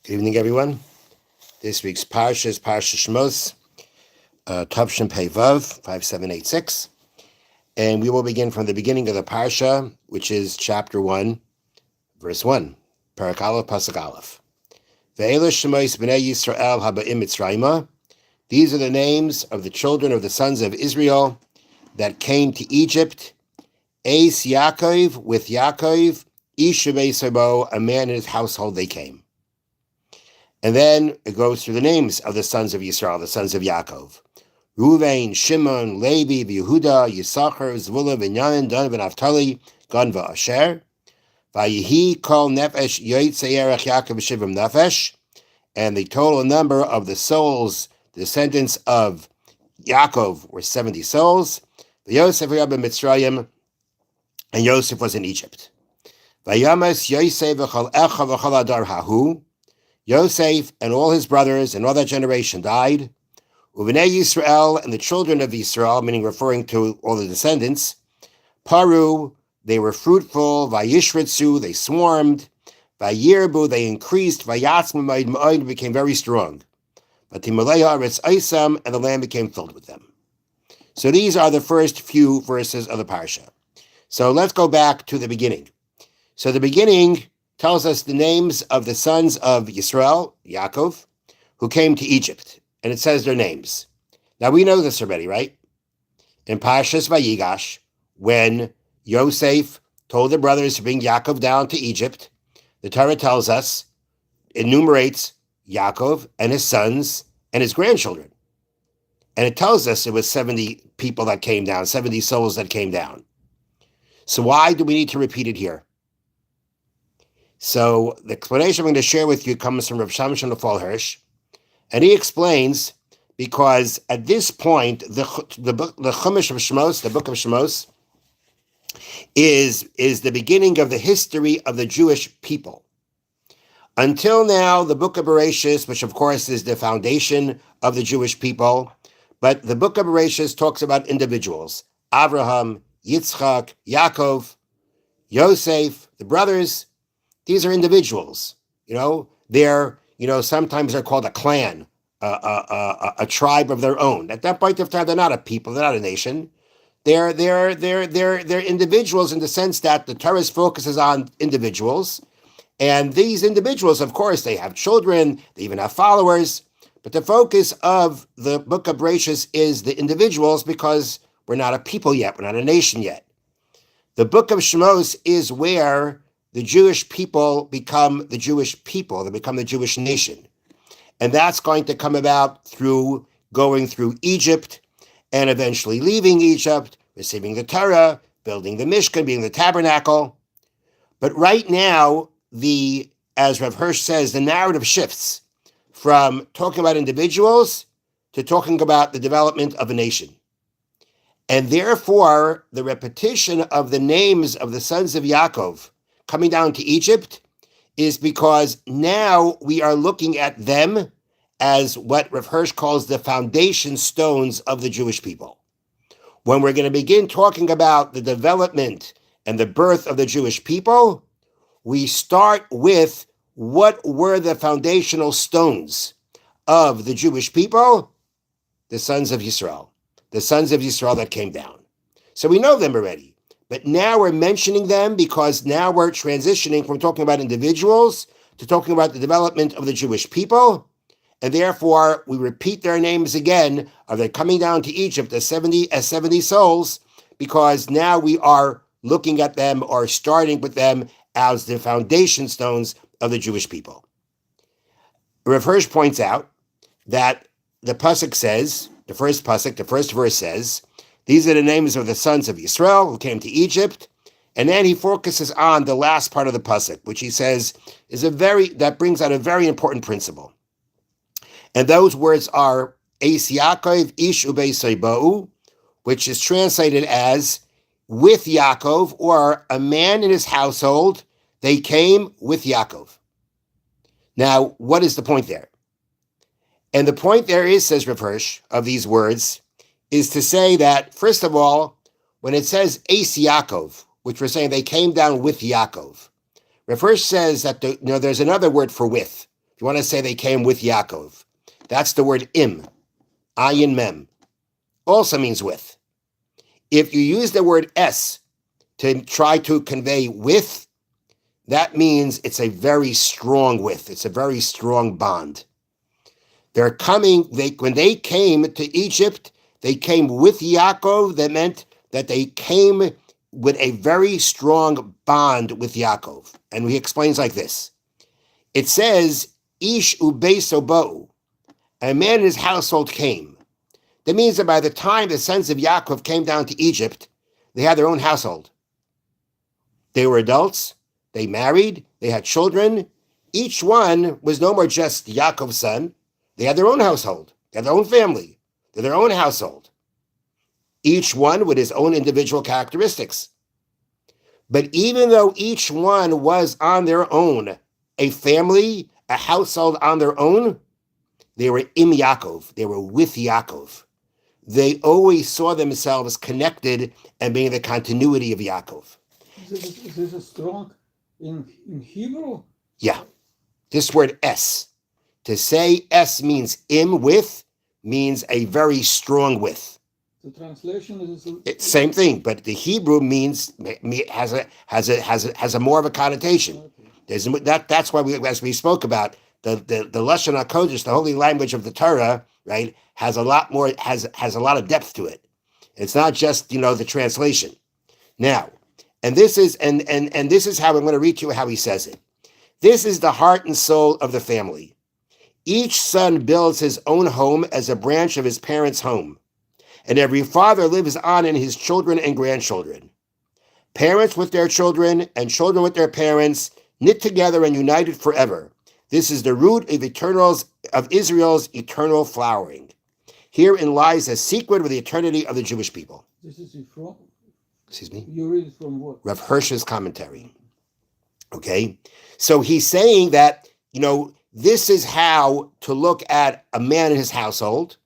Good evening, everyone. This week's Parsha is Parsha Shemot, Tavshin Pei Vav, 5786. And we will begin from the beginning of the Parsha, which is chapter 1, verse 1. Parak Aleph, Pasuk Aleph. Ve'ela Shemot B'nai Yisrael Haba'im Mitzrayma. These are the names of the children of the sons of Israel that came to Egypt. Eis Yaakov, with Yaakov, Ish Sabo, a man in his household they came. And then it goes through the names of the sons of Yisrael, the sons of Yaakov. Ruvain, Shimon, Levi, Yehuda, Yisachar, Zvulun, Binyamin, Dan, Naphtali, Gad, Asher. Vayihi kol nefesh yotzei erech Yaakov shivim nefesh. And the total number of the souls, descendants of Yaakov, were 70 souls. Yosef was in Mitzrayim, and Yosef was in Egypt. Vayamas Yosef v'chol echa v'chol adar hahu. Yosef and all his brothers and all that generation died. Uvenei Yisrael, and the children of Yisrael, meaning referring to all the descendants, Paru, they were fruitful. Vayishritzu, they swarmed. Vayirbu, they increased. Vayatzmu ma'id ma'id, became very strong. Vatimalei haaretz oisam, and the land became filled with them. So these are the first few verses of the parsha. So let's go back to the beginning. So the beginning tells us the names of the sons of Yisrael, Yaakov, who came to Egypt. And it says their names. Now we know this already, right? In Parshas Vayigash, when Yosef told the brothers to bring Yaakov down to Egypt, the Torah tells us, enumerates Yaakov and his sons and his grandchildren. And it tells us it was 70 people that came down, 70 souls that came down. So why do we need to repeat it here? So the explanation I'm going to share with you comes from Rav Shamshon Lefal Hirsch, and he explains because at this point the Chumash of Shemos, the book of Shemos, is the beginning of the history of the Jewish people. Until now, the book of Bereshis, which of course is the foundation of the Jewish people, but the book of Bereshis talks about individuals: Abraham, Yitzchak, Yaakov, Yosef, the brothers. These are individuals, they're, sometimes they're called a clan, a tribe of their own. At that point of time, they're not a people, they're not a nation. They're individuals in the sense that the Torah focuses on individuals. And these individuals, of course, they have children, they even have followers. But the focus of the book of Bereshis is the individuals because we're not a people yet, we're not a nation yet. The book of Shemos is where the Jewish people become the Jewish people, they become the Jewish nation. And that's going to come about through going through Egypt and eventually leaving Egypt, receiving the Torah, building the Mishkan, being the tabernacle. But right now, as Rav Hirsch says, the narrative shifts from talking about individuals to talking about the development of a nation. And therefore, the repetition of the names of the sons of Yaakov coming down to Egypt is because now we are looking at them as what Rav Hirsch calls the foundation stones of the Jewish people. When we're going to begin talking about the development and the birth of the Jewish people, we start with what were the foundational stones of the Jewish people? The sons of Yisrael. The sons of Yisrael that came down. So we know them already. But now we're mentioning them because now we're transitioning from talking about individuals to talking about the development of the Jewish people. And therefore, we repeat their names again of their coming down to Egypt as 70 souls, because now we are looking at them or starting with them as the foundation stones of the Jewish people. Rav Hirsch points out that the pasuk says, the first verse says, these are the names of the sons of Yisrael who came to Egypt. And then he focuses on the last part of the pasuk, which he says that brings out a very important principle. And those words are Eis Yaakov Ish Ubeisai Ba'u, which is translated as with Yaakov, or a man in his household, they came with Yaakov. Now, what is the point there? And the point there is, says Rav Hirsch, of these words, is to say that, first of all, when it says Eis Yaakov, which we're saying they came down with Yaakov, Rav Hirsch says that there's another word for with. you want to say they came with Yaakov. That's the word im, ayin mem, also means with. If you use the word es to try to convey with, that means it's a very strong with. It's a very strong bond. They're coming, when they came to Egypt, they came with Yaakov. That meant that they came with a very strong bond with Yaakov. And he explains like this. It says, Ish ubeso bo'u, a man in his household came. That means that by the time the sons of Yaakov came down to Egypt, they had their own household. They were adults, they married, they had children. Each one was no more just Yaakov's son. They had their own household, they had their own family, they had their own household. Each one with his own individual characteristics. But even though each one was on their own, a family, a household on their own, they were im Yaakov, they were with Yaakov. They always saw themselves connected and being the continuity of Yaakov. Is this strong in Hebrew? Yeah. This word es. To say es means im with, means a very strong with. The translation is It's same thing, but the Hebrew means has a more of a connotation. That's why as we spoke about the Lashon HaKodesh, the holy language of the Torah, right, has a lot more has a lot of depth to it. It's not just the translation. Now, and this is how I'm going to read to you how he says it. This is the heart and soul of the family. Each son builds his own home as a branch of his parents' home, and every father lives on in his children and grandchildren. Parents with their children and children with their parents, knit together and united forever. This is the root of Israel's eternal flowering. Herein lies the secret of the eternity of the Jewish people. This is from? Excuse me? You read it from what? Rav Hirsch's commentary. Okay? So he's saying that, this is how to look at a man in his household.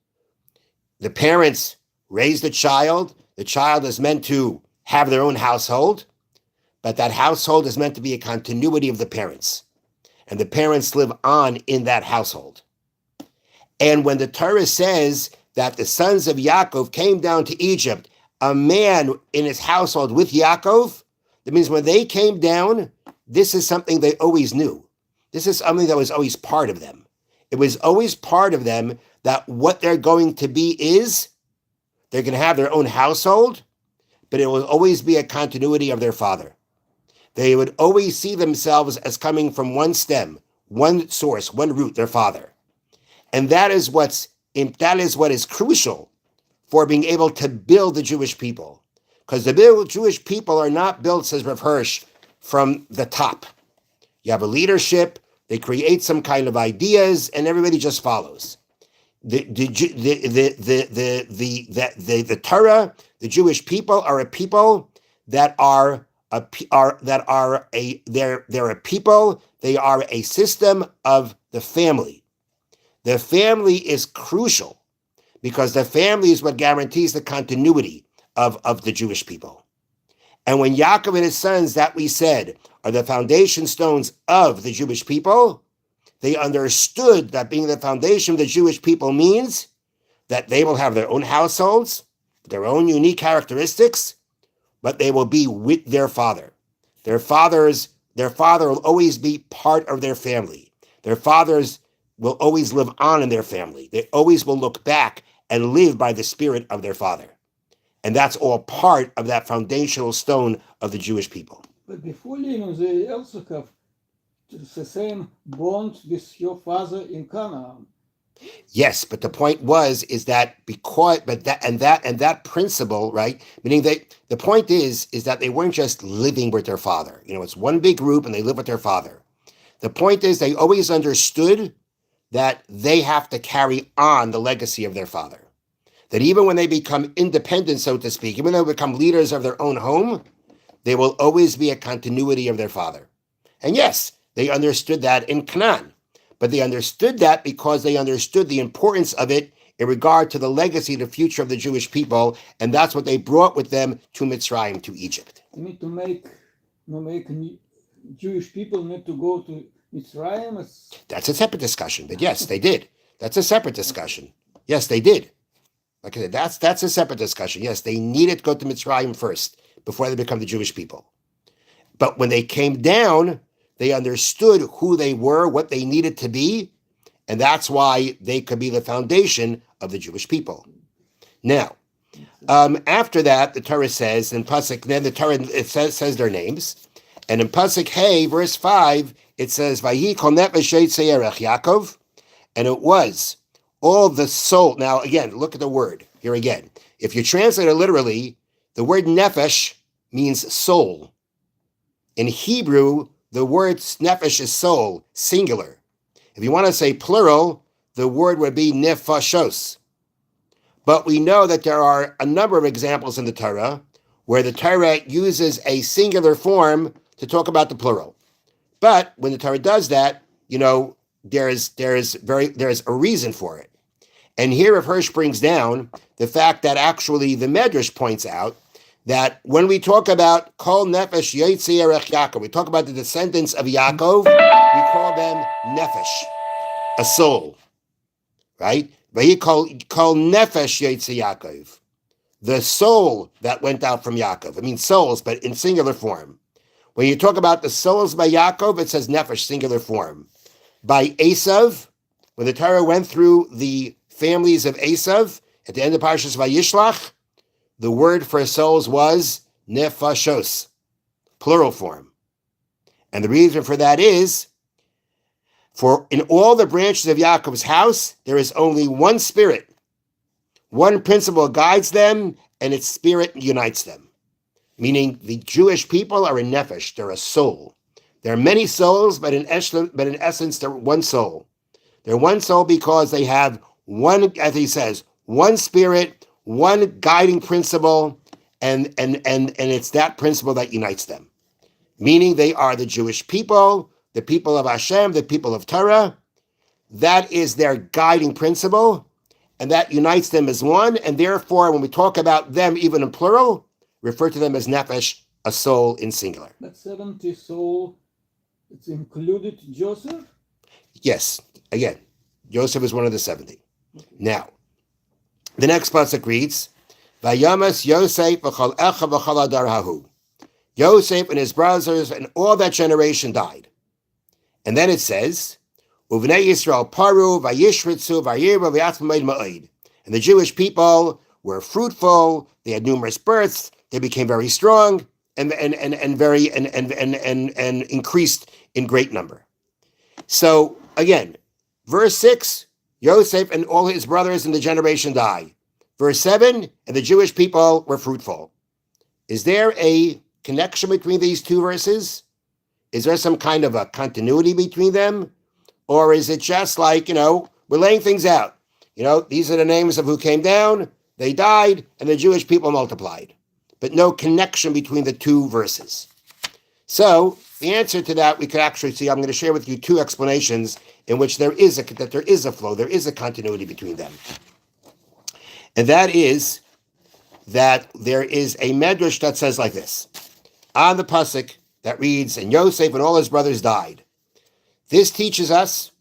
The parents raise the child. The child is meant to have their own household, but that household is meant to be a continuity of the parents. And the parents live on in that household. And when the Torah says that the sons of Yaakov came down to Egypt, a man in his household with Yaakov, that means when they came down, this is something they always knew. This is something that was always part of them. It was always part of them that what they're going to be is, they're going to have their own household, but it will always be a continuity of their father. They would always see themselves as coming from one stem, one source, one root, their father. And that is what is crucial for being able to build the Jewish people. Because the Jewish people are not built, says Rav Hirsch, from the top. You have a leadership, they create some kind of ideas, and everybody just follows. The Torah, the Jewish people are a people that are a people. They are a system of the family. The family is crucial because the family is what guarantees the continuity of the Jewish people. And when Yaakov and his sons, that we said, are the foundation stones of the Jewish people, they understood that being the foundation of the Jewish people means that they will have their own households, their own unique characteristics, but they will be with their father. Their father will always be part of their family. Their fathers will always live on in their family. They always will look back and live by the spirit of their father. And that's all part of that foundational stone of the Jewish people. But before leaving, they also have the same bond with your father in Canaan. Yes, but the point is that that principle, right? Meaning the point is that they weren't just living with their father. It's one big group and they live with their father. The point is they always understood that they have to carry on the legacy of their father. That even when they become independent, so to speak, even though they become leaders of their own home, they will always be a continuity of their father. And yes, they understood that in Canaan, but they understood that because they understood the importance of it in regard to the legacy, the future of the Jewish people, and that's what they brought with them to Mitzrayim, to Egypt. You need to make Jewish people need to go to Mitzrayim is That's a separate discussion. But yes, they did. That's a separate discussion. Yes, they did. Like I said, that's a separate discussion. Yes, they needed to go to Mitzrayim first before they become the Jewish people. But when they came down, they understood who they were, what they needed to be, and that's why they could be the foundation of the Jewish people. Now, after that, the Torah says, in Pasuk, then the Torah says their names, and in Pasuk Hey, verse 5, it says, Vayi kol nefesh yotzei erech Yaakov, and it was all the soul. Now, again, look at the word here again. If you translate it literally, the word nefesh means soul. In Hebrew, the word nefesh is soul, singular. If you want to say plural, the word would be nefashos. But we know that there are a number of examples in the Torah where the Torah uses a singular form to talk about the plural. But when the Torah does that, there's a reason for it. And here Rav Hirsch brings down the fact that actually the Medrash points out that when we talk about Kol Nefesh Yotzei Erech Yaakov, we talk about the descendants of Yaakov, we call them Nefesh, a soul, right? Vayi Kol Nefesh Yotzei Yaakov, the soul that went out from Yaakov. I mean souls, but in singular form. When you talk about the souls by Yaakov, it says Nefesh, singular form. By Esav, when the Torah went through the families of Esav, at the end of Parshas Vayishlach, the word for souls was nefashos, plural form. And the reason for that is, for in all the branches of Yaakov's house, there is only one spirit. One principle guides them, and its spirit unites them. Meaning the Jewish people are a nefesh, they're a soul. There are many souls, but in essence, they're one soul. They're one soul because they have one, as he says, one spirit, one guiding principle, and it's that principle that unites them. Meaning they are the Jewish people, the people of Hashem, the people of Torah. That is their guiding principle, and that unites them as one. And therefore, when we talk about them, even in plural, refer to them as nefesh, a soul in singular. that 70 soul, it's included Joseph? Yes, again, Joseph is one of the 70. Now, the next pasuk reads, Vayamas Yosef v'chol echa v'chol adar hahu. Yosef and his brothers and all that generation died. And then it says, Uvnei Yisrael paru vayishritzu vayiru v'yatzmaid ma'id. And the Jewish people were fruitful, they had numerous births, they became very strong and increased in great number. So again, verse 6, Yosef and all his brothers in the generation die. Verse 7, and the Jewish people were fruitful. Is there a connection between these two verses? Is there some kind of a continuity between them? Or is it just like, we're laying things out? These are the names of who came down, they died, and the Jewish people multiplied. But no connection between the two verses. So the answer to that, we could actually see, I'm going to share with you two explanations in which there is a flow, there is a continuity between them. And that is that there is a medrash that says like this, on the pasuk that reads, and Yosef and all his brothers died. This teaches us,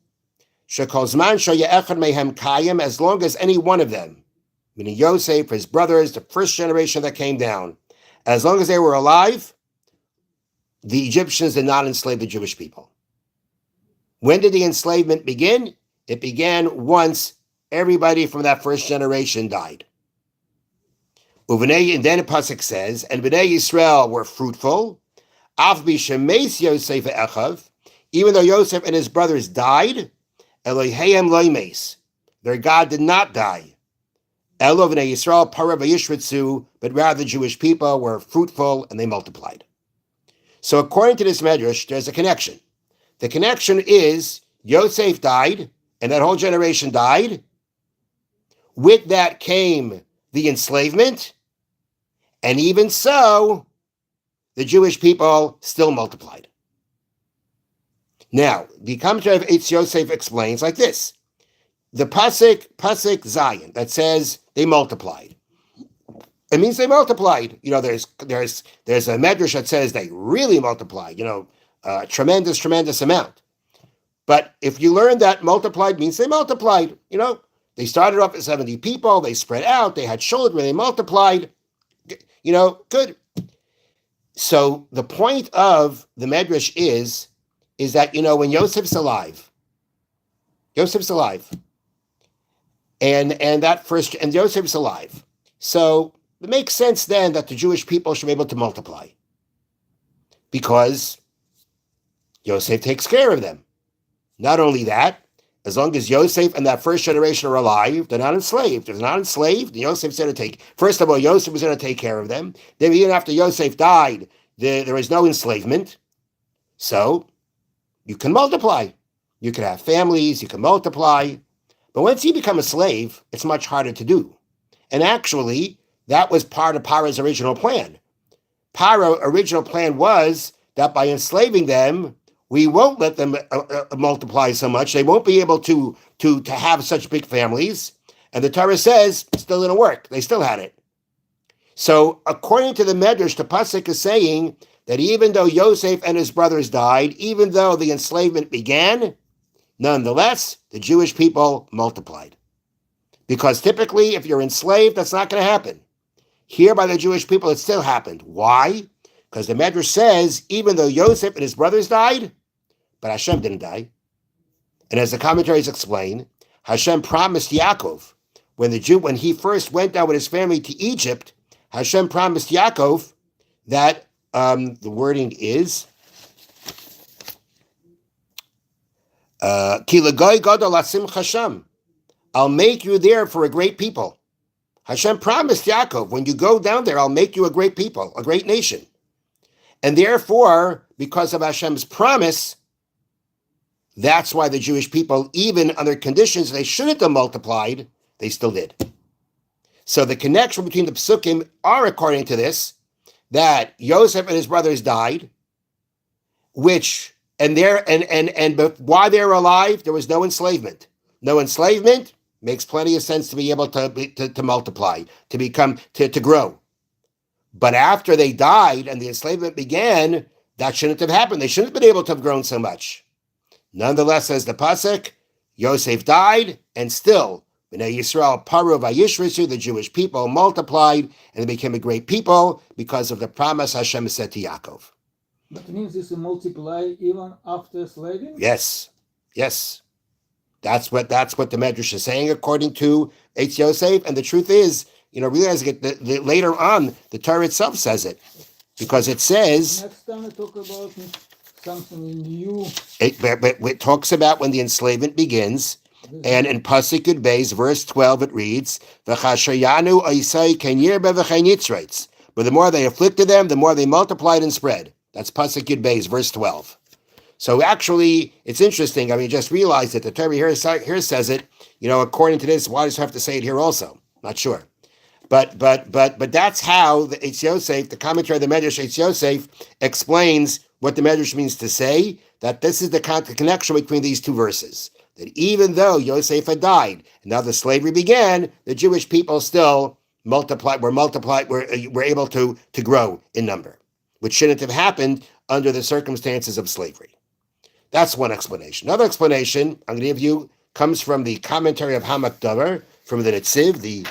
shekol zman sheyechad mehem kayim, as long as any one of them, meaning Yosef, his brothers, the first generation that came down, as long as they were alive, the Egyptians did not enslave the Jewish people. When did the enslavement begin? It began once everybody from that first generation died. And then Pasuk says, and Bnei Yisrael were fruitful, even though Yosef and his brothers died, Elohim loimes, their God did not die. Elo Bnei Yisrael para vayishritzu, but rather the Jewish people were fruitful and they multiplied. So according to this medrash, there's a connection. The connection is Yosef died, and that whole generation died. With that came the enslavement, and even so, the Jewish people still multiplied. Now, the commentary of Eitz Yosef explains like this. The pasuk Zion, that says they multiplied. It means they multiplied. There's a medrash that says they really multiplied, a tremendous amount. But if you learn that multiplied means they multiplied, they started off at 70 people, they spread out, they had children, they multiplied, good. So the point of the Medrash is that, when Yosef's alive, and Joseph's alive. So it makes sense then that the Jewish people should be able to multiply because Yosef takes care of them. Not only that, as long as Yosef and that first generation are alive, they're not enslaved. If they're not enslaved, Yosef's going to first of all, Yosef was going to take care of them. Then even after Yosef died, there was no enslavement. So you can multiply. You can have families, you can multiply. But once you become a slave, it's much harder to do. And actually, that was part of Paro's original plan. Paro's original plan was that by enslaving them, we won't let them multiply so much. They won't be able to have such big families. And the Torah says it still didn't work. They still had it. So according to the Medrash, the Pasuk is saying that even though Yosef and his brothers died, even though the enslavement began, nonetheless, the Jewish people multiplied. Because typically, if you're enslaved, that's not going to happen. Here by the Jewish people, it still happened. Why? Because the Medrash says, even though Yosef and his brothers died, but Hashem didn't die. And as the commentaries explain, Hashem promised Yaakov, when he first went down with his family to Egypt, Hashem promised Yaakov that the wording is, Ki l'goy gadol asim chasham. I'll make you there for a great people. Hashem promised Yaakov, when you go down there, I'll make you a great people, a great nation. And therefore, because of Hashem's promise, that's why the Jewish people, even under conditions they shouldn't have multiplied, they still did. So the connection between the Psukim are, according to this, that Yosef and his brothers died, but while they were alive, there was no enslavement. No enslavement makes plenty of sense to be able to multiply, to grow. But after they died and the enslavement began, that shouldn't have happened. They shouldn't have been able to have grown so much. Nonetheless, says the Pasuk, Yosef died, and still, Bnei Yisrael paru vayishrisu, the Jewish people multiplied, and they became a great people because of the promise Hashem said to Yaakov. But means this multiply even after slaving? Yes. That's what the Medrash is saying according to Eitz Yosef, and the truth is, realizing it later on, the Torah itself says it, because it says. Next time we talk about something new. It talks about when the enslavement begins, and in Pasuk Yud Beis, verse 12, it reads, "V'chashayanu oisai ken yirbe v'chein yitzraitz." But the more they afflicted them, the more they multiplied and spread. That's Pasuk Yud Beis, verse 12. So actually, it's interesting. Just realize that the Torah here says it. According to this, why does it have to say it here also? Not sure. But that's how the Eitz Yosef, the commentary of the Medrash Eitz Yosef, explains what the Medrash means to say, that this is the connection between these two verses. That even though Yosef had died, and now the slavery began, the Jewish people still were able to grow in number, which shouldn't have happened under the circumstances of slavery. That's one explanation. Another explanation I'm going to give you comes from the commentary of Hamak Dover, from the Netziv, the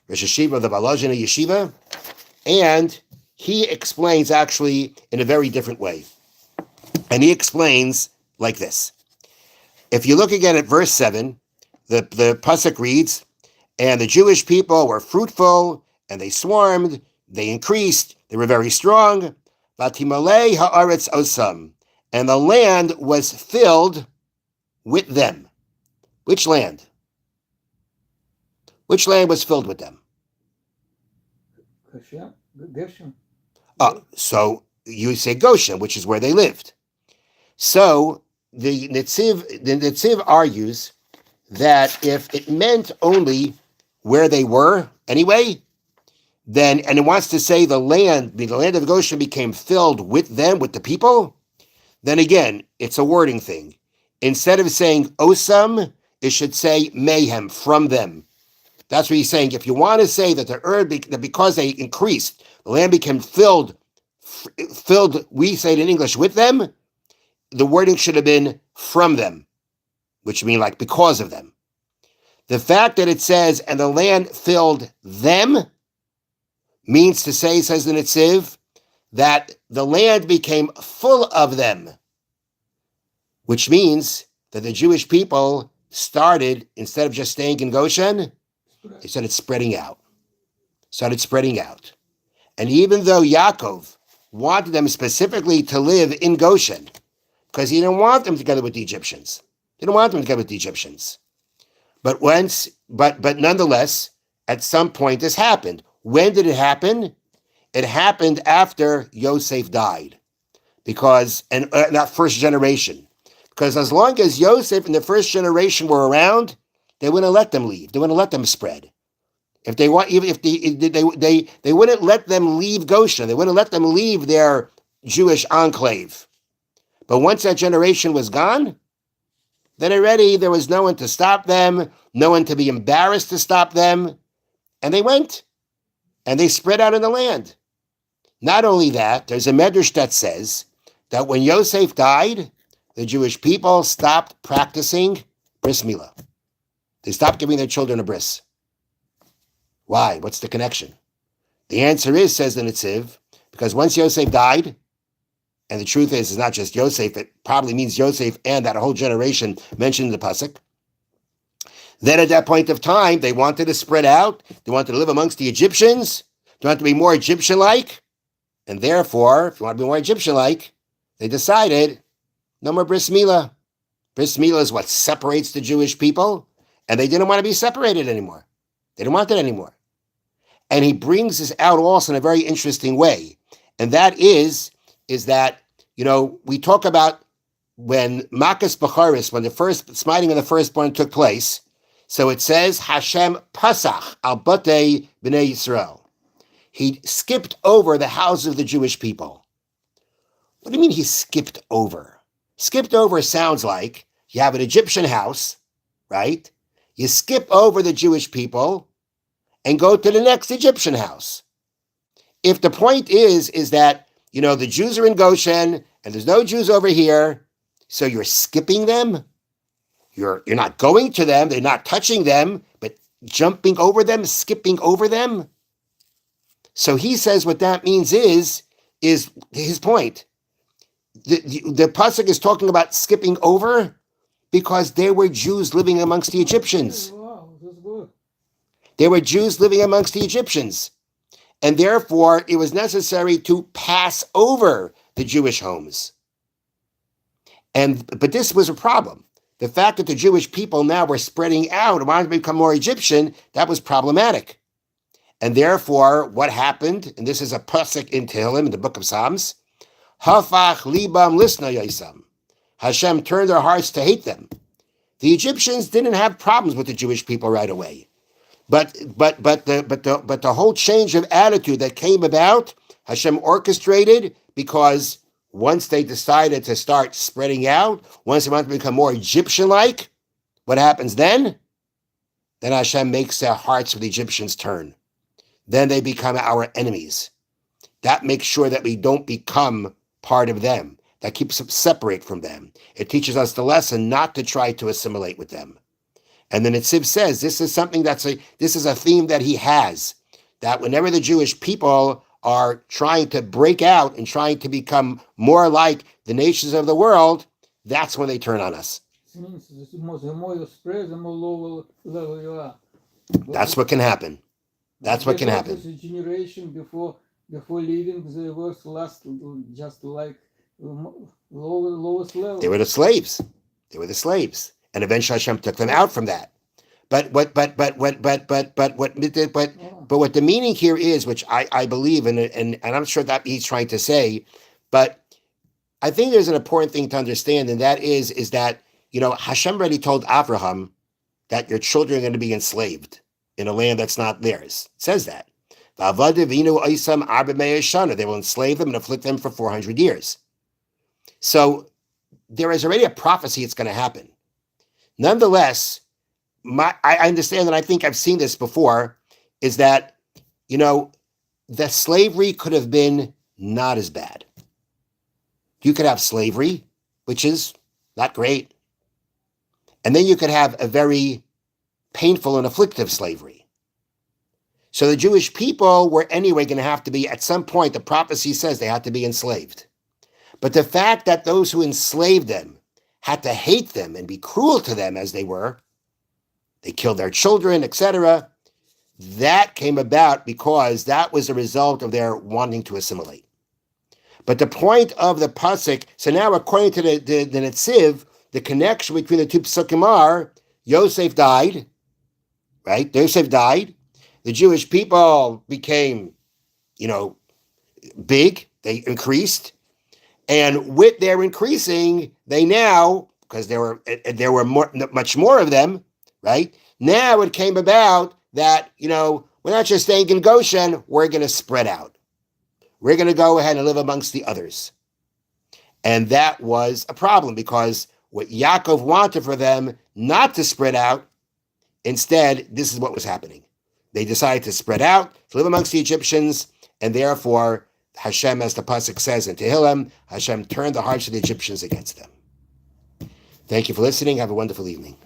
Rosh Yeshiva of the Balazina Yeshiva, and he explains actually in a very different way. And he explains like this. If you look again at verse 7, the Pasuk reads, and the Jewish people were fruitful, and they swarmed, they increased, they were very strong, Vatimalei haaretz osam, and the land was filled with them. Which land? Which land was filled with them? Goshen. So you say Goshen, which is where they lived. So the Netziv argues that if it meant only where they were anyway, then, and it wants to say the land of Goshen became filled with them, with the people, then again, it's a wording thing. Instead of saying Osam, it should say mayhem, from them. That's what he's saying. If you want to say that the earth, that because they increased, the land became filled, we say it in English, with them, the wording should have been from them, which means like because of them. The fact that it says, and the land filled them, means to say, says the Netziv, that the land became full of them, which means that the Jewish people started, instead of just staying in Goshen, they started spreading out. And even though Yaakov wanted them specifically to live in Goshen, because he didn't want them together with the Egyptians. But nonetheless, at some point this happened. When did it happen? It happened after Yosef died, because that first generation. Because as long as Yosef and the first generation were around, they wouldn't let them leave. They wouldn't let them spread. If they want, even if they wouldn't let them leave Goshen. They wouldn't let them leave their Jewish enclave. But once that generation was gone, then already there was no one to stop them, no one to be embarrassed to stop them, and they went, and they spread out in the land. Not only that, there's a medrash that says that when Yosef died, the Jewish people stopped practicing bris milah. They stopped giving their children a bris. Why? What's the connection? The answer is, says the Netziv, because once Yosef died, and the truth is, it's not just Yosef, it probably means Yosef and that whole generation mentioned in the pasuk. Then at that point of time, they wanted to spread out. They wanted to live amongst the Egyptians. They wanted to be more Egyptian-like. And therefore, if you want to be more Egyptian-like, they decided, no more bris milah. Bris milah is what separates the Jewish people, and they didn't want to be separated anymore. They didn't want it anymore. And he brings this out also in a very interesting way. And that is that, we talk about when Makas Becharis, when the first smiting of the firstborn took place. So it says, Hashem Pasach al Batei B'nai Yisrael. He skipped over the houses of the Jewish people. What do you mean he skipped over? Skipped over sounds like you have an Egyptian house, right? You skip over the Jewish people and go to the next Egyptian house. If the point is that, the Jews are in Goshen and there's no Jews over here, so you're skipping them, you're not going to them, they're not touching them, but jumping over them, skipping over them. So he says what that means is his point. The pasuk is talking about skipping over because there were Jews living amongst the Egyptians. Wow, that's good. There were Jews living amongst the Egyptians. And therefore, it was necessary to pass over the Jewish homes. But this was a problem. The fact that the Jewish people now were spreading out and wanted to become more Egyptian, that was problematic. And therefore, what happened, and this is a pasuk in Tehillim, in the book of Psalms, Hafach libam lisna yisam. Hashem turned their hearts to hate them. The Egyptians didn't have problems with the Jewish people right away. But the whole change of attitude that came about, Hashem orchestrated, because once they decided to start spreading out, once they wanted to become more Egyptian-like, what happens then? Then Hashem makes their hearts of the Egyptians turn. Then they become our enemies. That makes sure that we don't become part of them. That keeps us separate from them. It teaches us the lesson not to try to assimilate with them. And then Netziv says this is something this is a theme that he has, that whenever the Jewish people are trying to break out and trying to become more like the nations of the world, that's when they turn on us. It means the more you spread, the more lower level you are. That's what can happen. That's what can happen. The generation before leaving, they were just like lowest level. They were the slaves. And eventually Hashem took them out from that. But what the meaning here is, which I believe, and I'm sure that he's trying to say, but I think there's an important thing to understand, and that is that, Hashem already told Abraham that your children are going to be enslaved in a land that's not theirs. It says that. They will enslave them and afflict them for 400 years. So there is already a prophecy it's going to happen. Nonetheless, I understand, and I think I've seen this before, is that, the slavery could have been not as bad. You could have slavery which is not great. And then you could have a very painful and afflictive slavery. So the Jewish people were anyway going to have to be, at some point, the prophecy says they had to be enslaved. But the fact that those who enslaved them had to hate them and be cruel to them as they were, they killed their children, etc., that came about because that was a result of their wanting to assimilate. But the point of the pasuk, so now according to the Netziv, the connection between the two psukim are, Yosef died, right? Yosef died. The Jewish people became, big. They increased. And with their increasing, they now, because there were much more of them, right? Now it came about that, we're not just staying in Goshen, we're going to spread out. We're going to go ahead and live amongst the others. And that was a problem because what Yaakov wanted for them not to spread out, instead, this is what was happening. They decided to spread out, to live amongst the Egyptians, and therefore, Hashem, as the pasuk says in Tehillim, Hashem turned the hearts of the Egyptians against them. Thank you for listening. Have a wonderful evening.